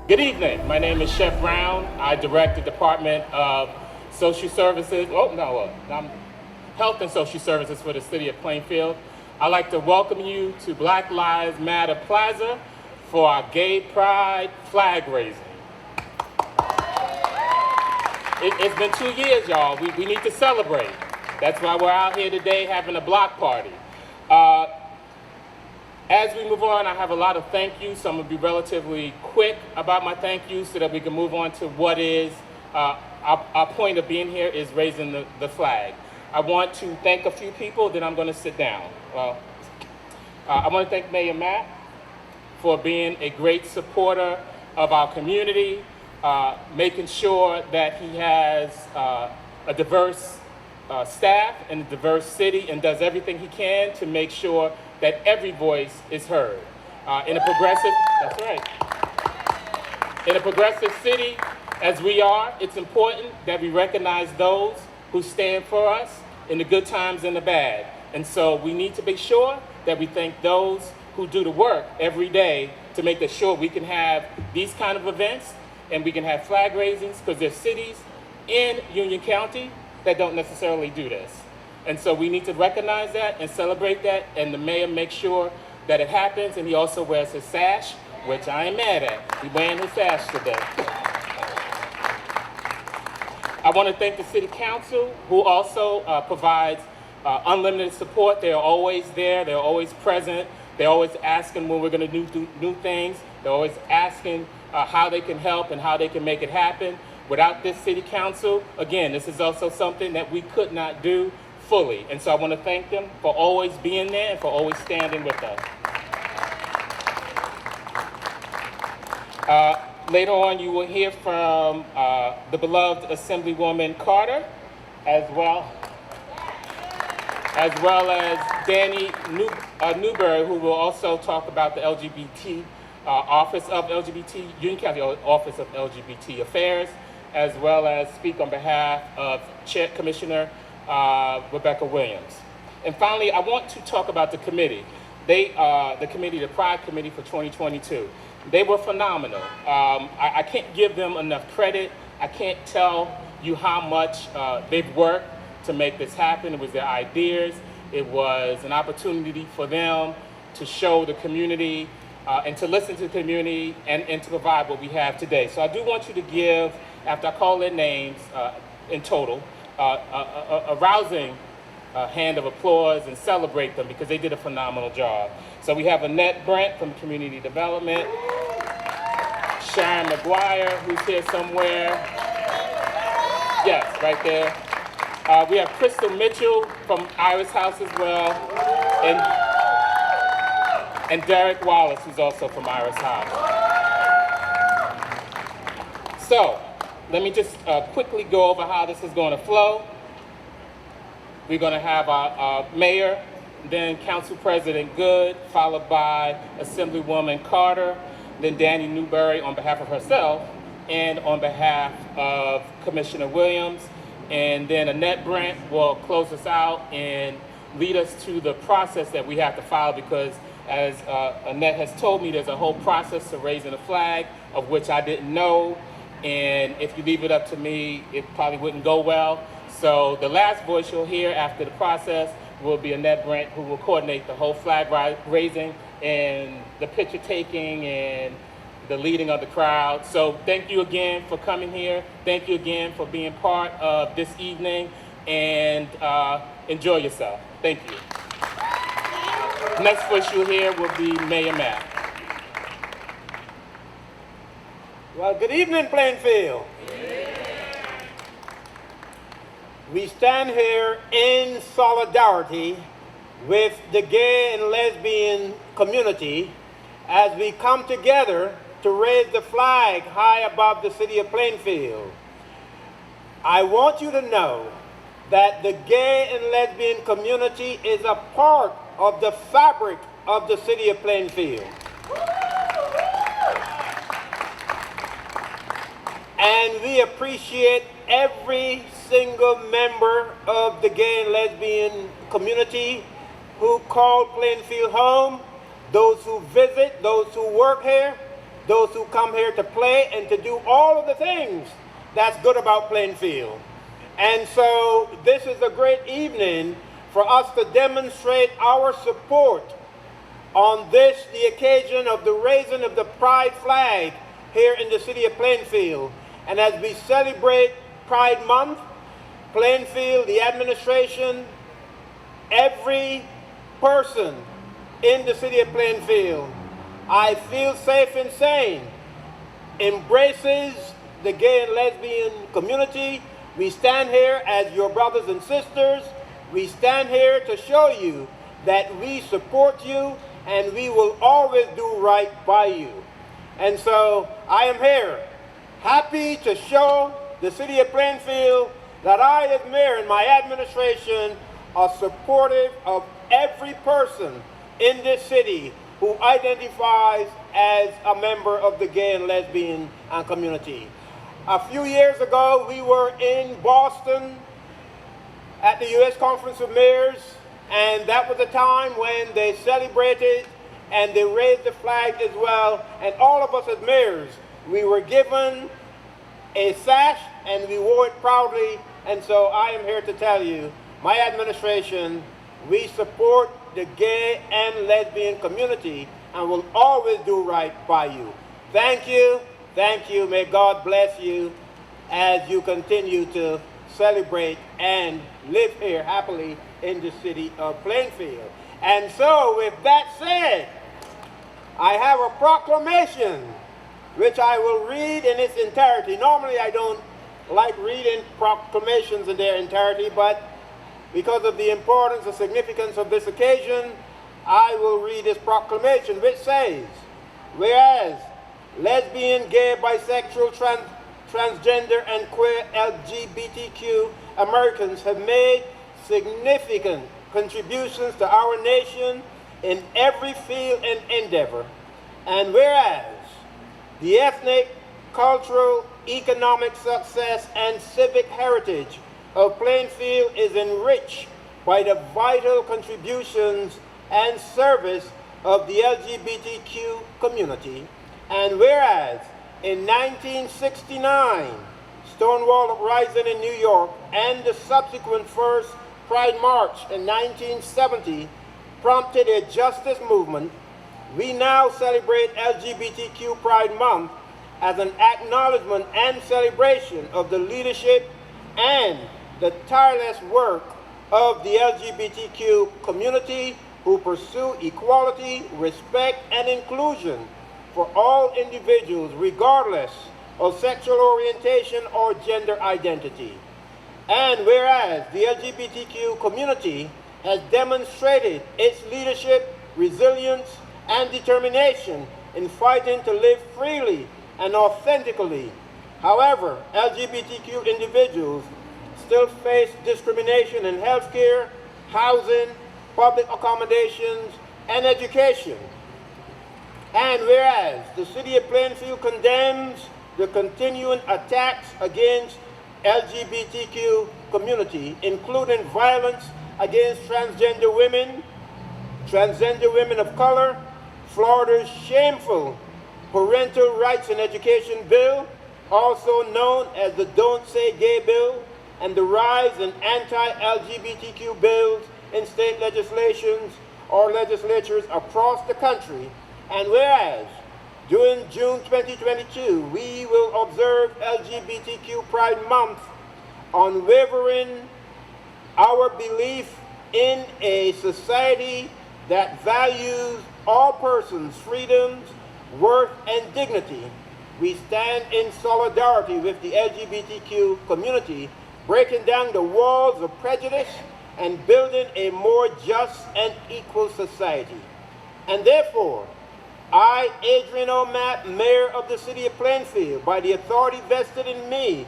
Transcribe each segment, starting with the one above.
Good evening. My name is Chef Brown. I direct the Department of Social Services. I'm Health and Social Services for the city of Plainfield. I'd like to welcome you to Black Lives Matter Plaza for our Gay Pride flag raising. It's been 2 years, y'all. We need to celebrate. That's why we're out here today having a block party. As we move on, I have a lot of thank yous, so I'm going to be relatively quick about my thank yous so that we can move on to what is our point of being here is raising the flag. I want to thank a few people, then I'm going to sit down. I want to thank Mayor Matt for being a great supporter of our community, making sure that he has a diverse staff and a diverse city and does everything he can to make sure that every voice is heard. In a progressive city as we are, it's important that we recognize those who stand for us in the good times and the bad. And so we need to be sure that we thank those who do the work every day to make sure we can have these kind of events and we can have flag raisings, because there's cities in Union County that don't necessarily do this. And so we need to recognize that and celebrate that, and the mayor makes sure that it happens, and he also wears his sash, which I ain't mad at. He's wearing his sash today. I want to thank the city council, who also provides unlimited support. They're always there, they're always present, they're always asking when we're going to do new things, they're always asking how they can help and how they can make it happen. Without this city council, again, this is also something that we could not do fully. And so I want to thank them for always being there and for always standing with us. Later on, you will hear from the beloved Assemblywoman Carter, as well as Danny Newberry, who will also talk about the LGBT Office of LGBT, Union County Office of LGBT Affairs, as well as speak on behalf of Chair Commissioner Rebecca Williams. And finally, I want to talk about the committee. The Pride Committee for 2022. They were phenomenal. I can't give them enough credit. I can't tell you how much they've worked to make this happen. It was their ideas. It was an opportunity for them to show the community and to listen to the community and to provide what we have today. So I do want you to give, after I call their names in total, a rousing hand of applause and celebrate them, because they did a phenomenal job. So we have Annette Brent from Community Development, Sharon McGuire, who's here somewhere. Yes, right there. We have Crystal Mitchell from Iris House as well, and Derek Wallace, who's also from Iris House. So, let me just quickly go over how this is going to flow. We're going to have our mayor, then Council President Good, followed by Assemblywoman Carter, then Danny Newberry on behalf of herself and on behalf of Commissioner Williams, and then Annette Brent will close us out and lead us to the process that we have to follow, because as Annette has told me, there's a whole process to raising a flag, of which I didn't know. And if you leave it up to me, it probably wouldn't go well. So the last voice you'll hear after the process will be Annette Brent, who will coordinate the whole flag raising and the picture taking and the leading of the crowd. So thank you again for coming here. Thank you again for being part of this evening, and enjoy yourself. Thank you. Next voice you'll hear will be Mayor Matt. Well, good evening, Plainfield. We stand here in solidarity with the gay and lesbian community as we come together to raise the flag high above the city of Plainfield. I want you to know that the gay and lesbian community is a part of the fabric of the city of Plainfield. And we appreciate every single member of the gay and lesbian community who call Plainfield home, those who visit, those who work here, those who come here to play and to do all of the things that's good about Plainfield. And so this is a great evening for us to demonstrate our support on this, the occasion of the raising of the pride flag here in the city of Plainfield. And as we celebrate Pride Month, Plainfield, the administration, every person in the city of Plainfield, I feel safe in saying, embraces the gay and lesbian community. We stand here as your brothers and sisters. We stand here to show you that we support you and we will always do right by you. And so I am here happy to show the city of Plainfield that I, as mayor, and my administration are supportive of every person in this city who identifies as a member of the gay and lesbian community. A few years ago, we were in Boston at the U.S. Conference of Mayors, and that was the time when they celebrated and they raised the flag as well. And all of us as mayors, we were given a sash and we wore it proudly. And so I am here to tell you, my administration, we support the gay and lesbian community and will always do right by you. Thank you. Thank you. May God bless you as you continue to celebrate and live here happily in the city of Plainfield. And so, with that said, I have a proclamation which I will read in its entirety. Normally, I don't like reading proclamations in their entirety, but because of the importance and significance of this occasion, I will read this proclamation, which says, whereas lesbian, gay, bisexual, transgender, and queer LGBTQ Americans have made significant contributions to our nation in every field and endeavor, and whereas the ethnic, cultural, economic success, and civic heritage of Plainfield is enriched by the vital contributions and service of the LGBTQ community, and whereas in 1969, Stonewall Uprising in New York and the subsequent first Pride March in 1970 prompted a justice movement, we now celebrate LGBTQ Pride Month as an acknowledgement and celebration of the leadership and the tireless work of the LGBTQ community who pursue equality, respect, and inclusion for all individuals regardless of sexual orientation or gender identity. And whereas the LGBTQ community has demonstrated its leadership, resilience, and determination in fighting to live freely and authentically. However, LGBTQ individuals still face discrimination in healthcare, housing, public accommodations, and education. And whereas the city of Plainfield condemns the continuing attacks against LGBTQ community, including violence against transgender women of color, Florida's shameful Parental Rights and Education Bill, also known as the Don't Say Gay Bill, and the rise in anti-LGBTQ bills in state legislations or legislatures across the country. And whereas during June 2022, we will observe LGBTQ Pride Month, unwavering our belief in a society that values all persons' freedoms, worth, and dignity, we stand in solidarity with the LGBTQ community, breaking down the walls of prejudice and building a more just and equal society. And therefore, I, Adrian O'Mapp, Mayor of the City of Plainfield, by the authority vested in me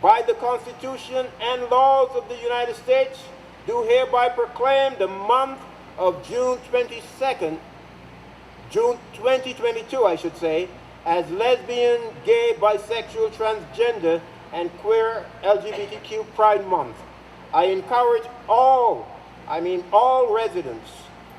by the Constitution and laws of the United States, do hereby proclaim the month of June 2022, I should say, as Lesbian, Gay, Bisexual, Transgender, and Queer LGBTQ Pride Month. I encourage all residents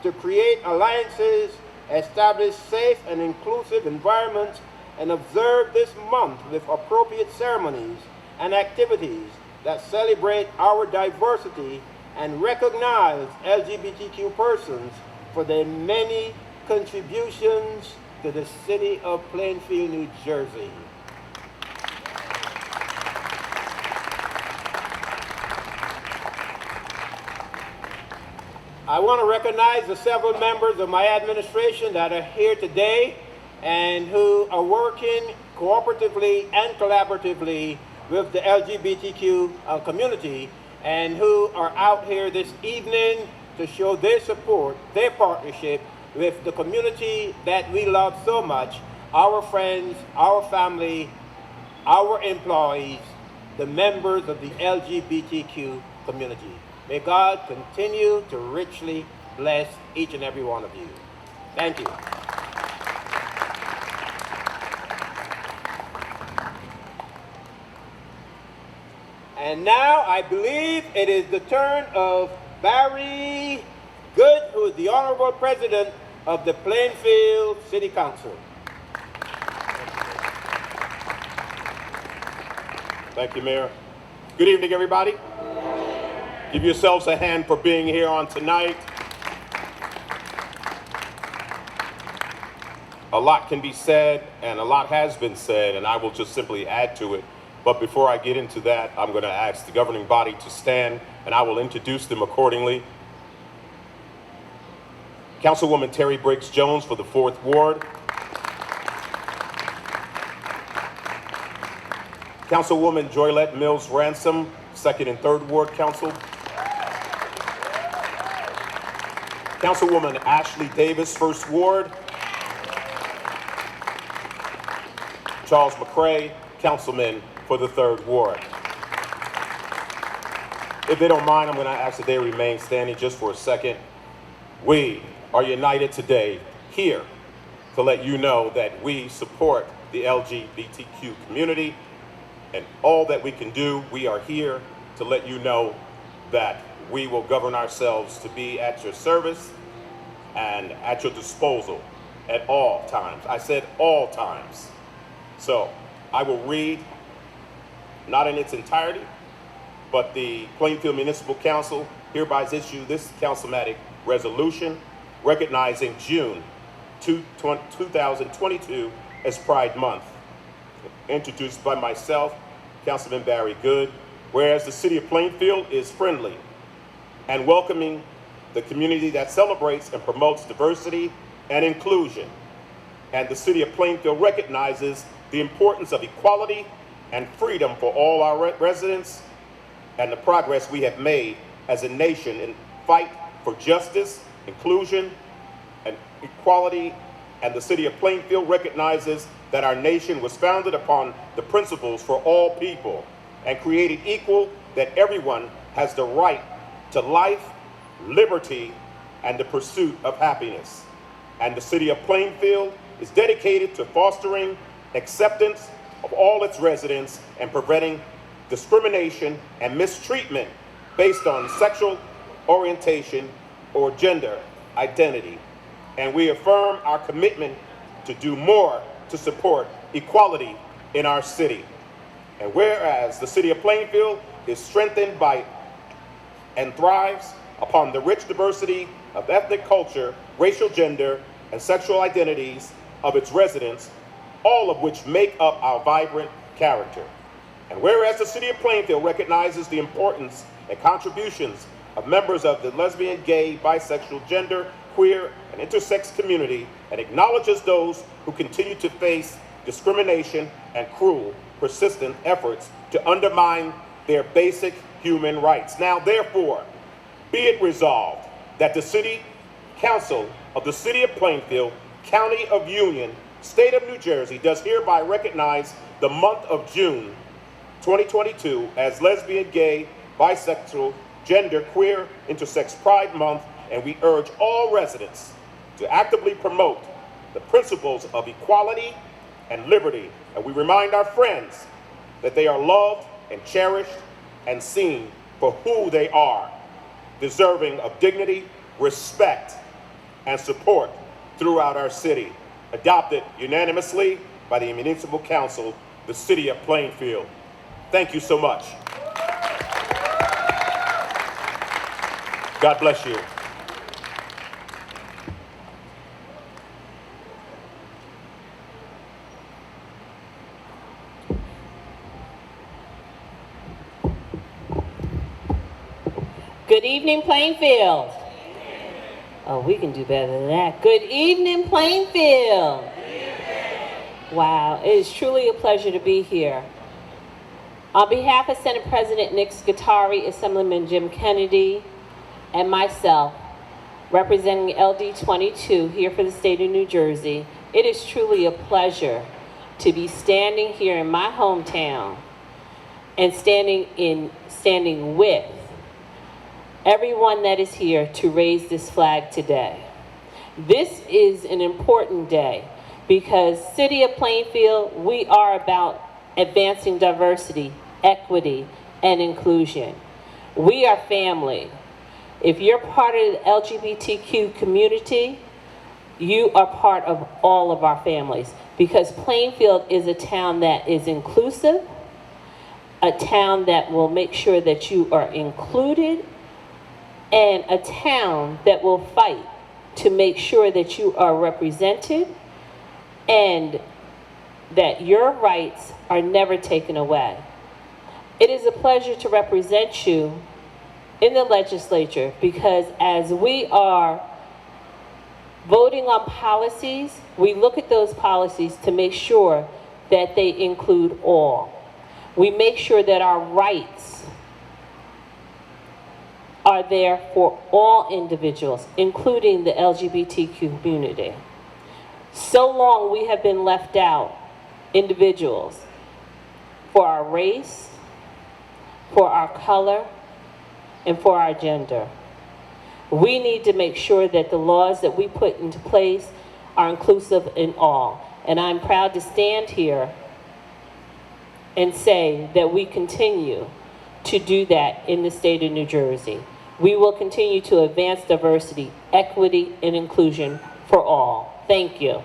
to create alliances, establish safe and inclusive environments, and observe this month with appropriate ceremonies and activities that celebrate our diversity and recognize LGBTQ persons for their many contributions to the city of Plainfield, New Jersey. I want to recognize the several members of my administration that are here today and who are working cooperatively and collaboratively with the LGBTQ community and who are out here this evening to show their support, their partnership with the community that we love so much, our friends, our family, our employees, the members of the LGBTQ community. May God continue to richly bless each and every one of you. Thank you. And now I believe it is the turn of Barry Good, who is the Honorable President of the Plainfield City Council. Thank you, Mayor. Good evening, everybody. Give yourselves a hand for being here on tonight. A lot can be said, and a lot has been said, and I will just simply add to it. But before I get into that, I'm going to ask the governing body to stand, and I will introduce them accordingly. Councilwoman Terry Briggs Jones for the 4th Ward. Councilwoman Joylette Mills Ransom, 2nd and 3rd Ward Council. Councilwoman Ashley Davis, 1st Ward. Charles McCray, Councilman for the 3rd Ward. If they don't mind, I'm going to ask that they remain standing just for a second. We are united today here to let you know that we support the LGBTQ community and all that we can do. We are here to let you know that we will govern ourselves to be at your service and at your disposal at all times. I said all times. So I will read, not in its entirety, but the Plainfield Municipal Council hereby issue this councilmatic resolution recognizing June 2022 as Pride Month. Introduced by myself, Councilman Barry Good, whereas the city of Plainfield is friendly and welcoming the community that celebrates and promotes diversity and inclusion. And the city of Plainfield recognizes the importance of equality and freedom for all our residents and the progress we have made as a nation in fight for justice, inclusion, and equality. And the city of Plainfield recognizes that our nation was founded upon the principles for all people and created equal, that everyone has the right to life, liberty, and the pursuit of happiness. And the city of Plainfield is dedicated to fostering acceptance of all its residents and preventing discrimination and mistreatment based on sexual orientation or gender identity. And we affirm our commitment to do more to support equality in our city. And whereas the city of Plainfield is strengthened by and thrives upon the rich diversity of ethnic culture, racial gender, and sexual identities of its residents, all of which make up our vibrant character. And whereas the city of Plainfield recognizes the importance and contributions of members of the lesbian, gay, bisexual, gender, queer, and intersex community, and acknowledges those who continue to face discrimination and cruel, persistent efforts to undermine their basic human rights. Now, therefore, be it resolved that the City Council of the City of Plainfield, County of Union, State of New Jersey, does hereby recognize the month of June 2022 as Lesbian, Gay, Bisexual, Gender, Queer, Intersex Pride Month, and we urge all residents to actively promote the principles of equality and liberty. And we remind our friends that they are loved and cherished and seen for who they are, deserving of dignity, respect, and support throughout our city. Adopted unanimously by the Municipal Council, the City of Plainfield. Thank you so much. God bless you. Good evening, Plainfield. Oh, we can do better than that. Good evening, Plainfield. Wow, it is truly a pleasure to be here. On behalf of Senate President Nick Scutari, Assemblyman Jim Kennedy, and myself, representing LD 22 here for the state of New Jersey, it is truly a pleasure to be standing here in my hometown and standing with everyone that is here to raise this flag today. This is an important day because City of Plainfield, we are about advancing diversity, equity, and inclusion. We are family. If you're part of the LGBTQ community, you are part of all of our families because Plainfield is a town that is inclusive, a town that will make sure that you are included, and a town that will fight to make sure that you are represented and that your rights are never taken away. It is a pleasure to represent you in the legislature because as we are voting on policies, we look at those policies to make sure that they include all. We make sure that our rights are there for all individuals, including the LGBTQ community. So long we have been left out, individuals, for our race, for our color, and for our gender. We need to make sure that the laws that we put into place are inclusive in all. And I'm proud to stand here and say that we continue to do that in the state of New Jersey. We will continue to advance diversity, equity, and inclusion for all. Thank you.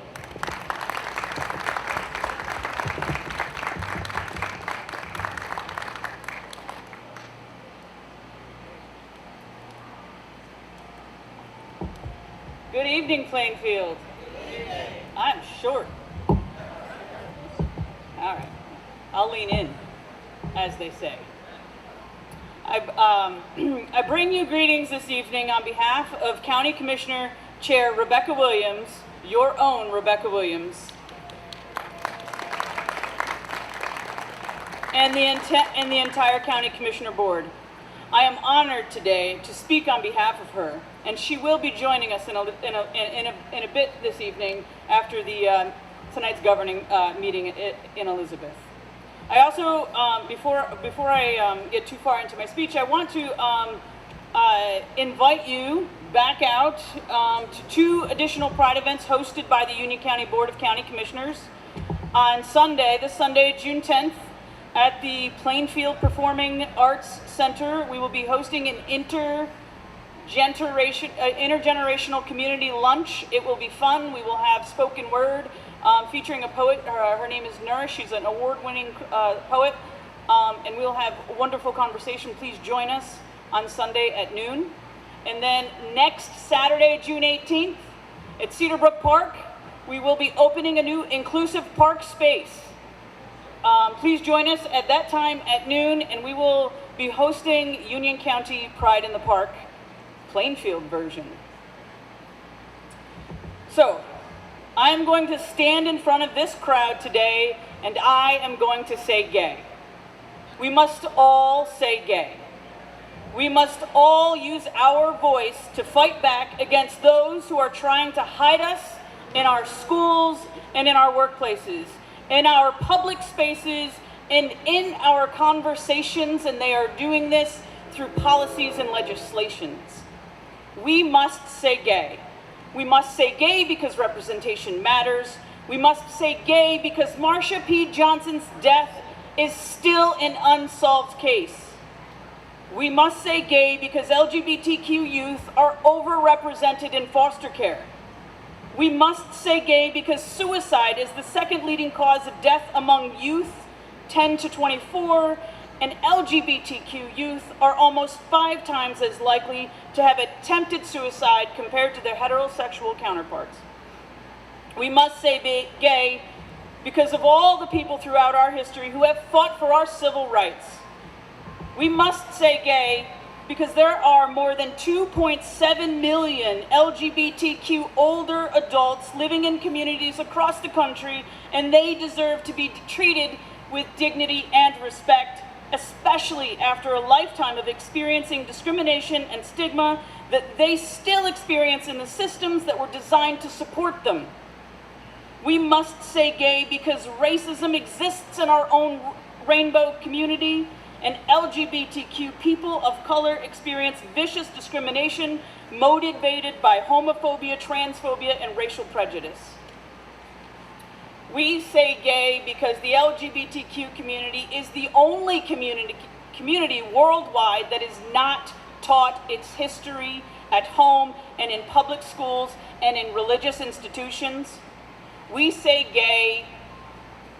Good evening, Plainfield. I'm short. All right. I'll lean in, as they say. I bring you greetings this evening on behalf of County Commissioner Chair Rebecca Williams, your own Rebecca Williams, and the entire County Commissioner Board. I am honored today to speak on behalf of her, and she will be joining us in a bit this evening after the tonight's governing meeting in Elizabeth. I also, before I get too far into my speech, I want to invite you back out to 2 additional Pride events hosted by the Union County Board of County Commissioners. On Sunday, this Sunday, June 10th, at the Plainfield Performing Arts Center, we will be hosting an intergenerational community lunch. It will be fun. We will have spoken word featuring a poet. Her name is Nourish. She's an award-winning poet. And we'll have a wonderful conversation. Please join us on Sunday at noon. And then next Saturday, June 18th, at Cedarbrook Park, we will be opening a new inclusive park space. Please join us at that time at noon, and we will be hosting Union County Pride in the Park, Plainfield version. So, I'm going to stand in front of this crowd today, and I am going to say gay. We must all say gay. We must all use our voice to fight back against those who are trying to hide us in our schools and in our workplaces, in our public spaces, and in our conversations, and they are doing this through policies and legislations. We must say gay. We must say gay because representation matters. We must say gay because Marsha P. Johnson's death is still an unsolved case. We must say gay because LGBTQ youth are overrepresented in foster care. We must say gay because suicide is the second leading cause of death among youth, 10 to 24, and LGBTQ youth are almost 5 times as likely to have attempted suicide compared to their heterosexual counterparts. We must say gay because of all the people throughout our history who have fought for our civil rights. We must say gay because there are more than 2.7 million LGBTQ older adults living in communities across the country, and they deserve to be treated with dignity and respect, especially after a lifetime of experiencing discrimination and stigma that they still experience in the systems that were designed to support them. We must say gay because racism exists in our own rainbow community, and LGBTQ people of color experience vicious discrimination motivated by homophobia, transphobia, and racial prejudice. We say gay because the LGBTQ community is the only community worldwide that is not taught its history at home and in public schools and in religious institutions. We say gay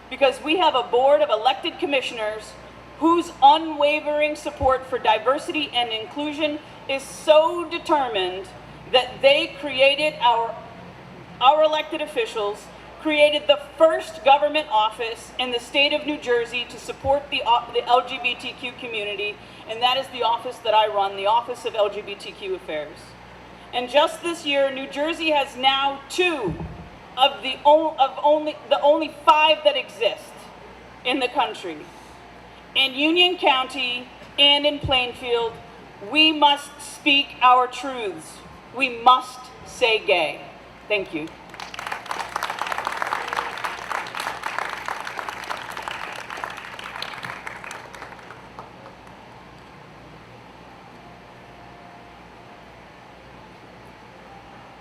because we have a board of elected commissioners whose unwavering support for diversity and inclusion is so determined that they created our elected officials created the first government office in the state of New Jersey to support the LGBTQ community, and that is the office that I run, the Office of LGBTQ Affairs. And just this year, New Jersey has now 2 of the only 5 that exist in the country. In Union County and in Plainfield, we must speak our truths. We must say gay. Thank you.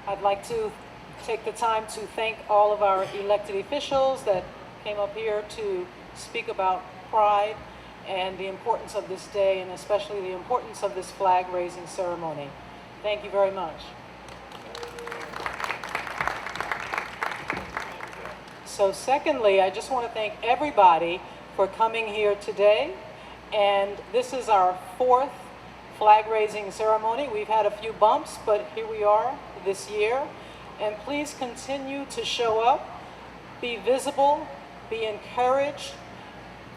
I'd like to take the time to thank all of our elected officials that came up here to speak about Pride and the importance of this day, and especially the importance of this flag-raising ceremony. Thank you very much. So secondly, I just want to thank everybody for coming here today. And this is our 4th flag-raising ceremony. We've had a few bumps, but here we are this year. And please continue to show up, be visible, be encouraged,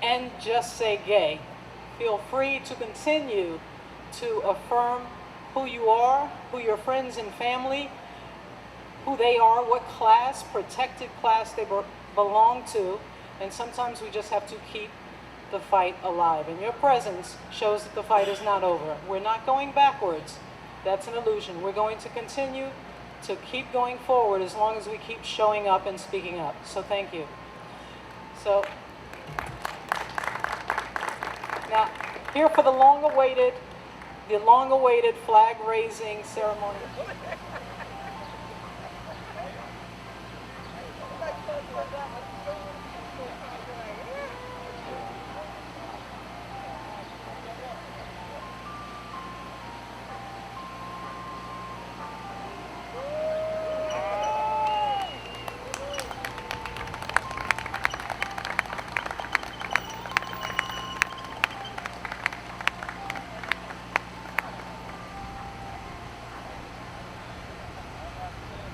and just say gay. Feel free to continue to affirm who you are, who your friends and family, who they are, what class, protected class they belong to, and sometimes we just have to keep the fight alive. And your presence shows that the fight is not over. We're not going backwards. That's an illusion. We're going to continue to keep going forward as long as we keep showing up and speaking up. So thank you. So now, here for the long-awaited flag-raising ceremony.